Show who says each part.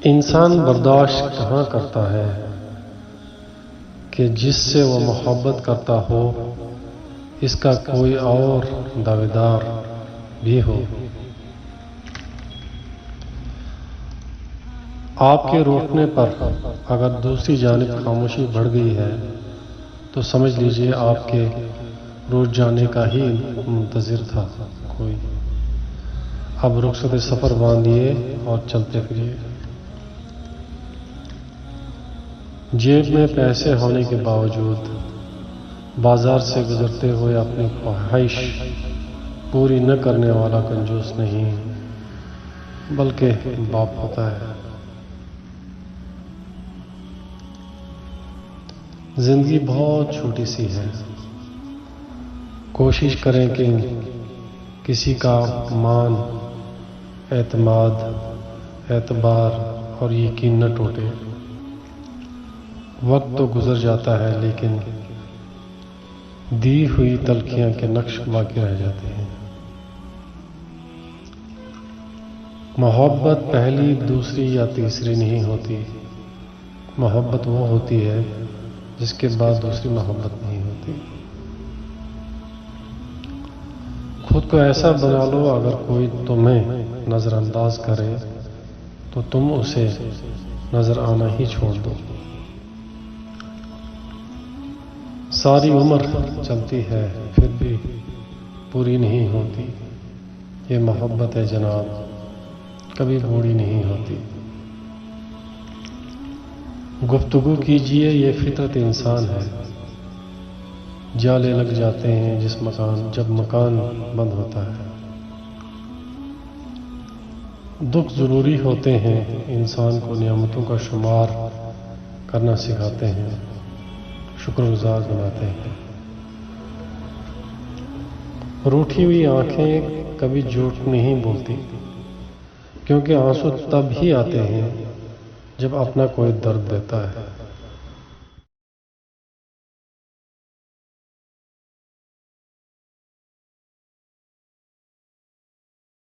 Speaker 1: انسان برداشت کہاں کرتا ہے کہ جس سے وہ محبت کرتا ہو اس کا کوئی اور دعویدار بھی ہو۔ آپ کے روکنے پر اگر دوسری جانب خاموشی بڑھ گئی ہے تو سمجھ لیجئے آپ کے روٹ جانے کا ہی منتظر تھا کوئی۔ اب رخصت سفر باندھیے اور چلتے پھریے۔ جیب میں پیسے ہونے کے باوجود بازار سے گزرتے ہوئے اپنی خواہش پوری نہ کرنے والا کنجوس نہیں بلکہ باپ ہوتا ہے۔ زندگی بہت چھوٹی سی ہے۔ کوشش کریں کہ کسی کا مان، اعتماد، اعتبار اور یقین نہ ٹوٹے۔ وقت تو گزر جاتا ہے لیکن دی ہوئی تلخیاں کے نقش باقی رہ جاتے ہیں۔ محبت پہلی، دوسری یا تیسری نہیں ہوتی۔ محبت وہ ہوتی ہے جس کے بعد دوسری محبت نہیں ہوتی۔ خود کو ایسا بنا لو اگر کوئی تمہیں نظر انداز کرے تو تم اسے نظر آنا ہی چھوڑ دو۔ ساری عمر چلتی ہے پھر بھی پوری نہیں ہوتی۔ یہ محبت ہے جناب، کبھی بوڑھی نہیں ہوتی۔ گفتگو کیجئے، یہ فطرت انسان ہے۔ جالے لگ جاتے ہیں جب مکان بند ہوتا ہے۔ دکھ ضروری ہوتے ہیں، انسان کو نعمتوں کا شمار کرنا سکھاتے ہیں، شکر گزار بناتے ہیں۔ روٹھی ہوئی آنکھیں کبھی جھوٹ نہیں بولتی، کیونکہ آنسو تب ہی آتے ہیں جب اپنا کوئی درد دیتا ہے۔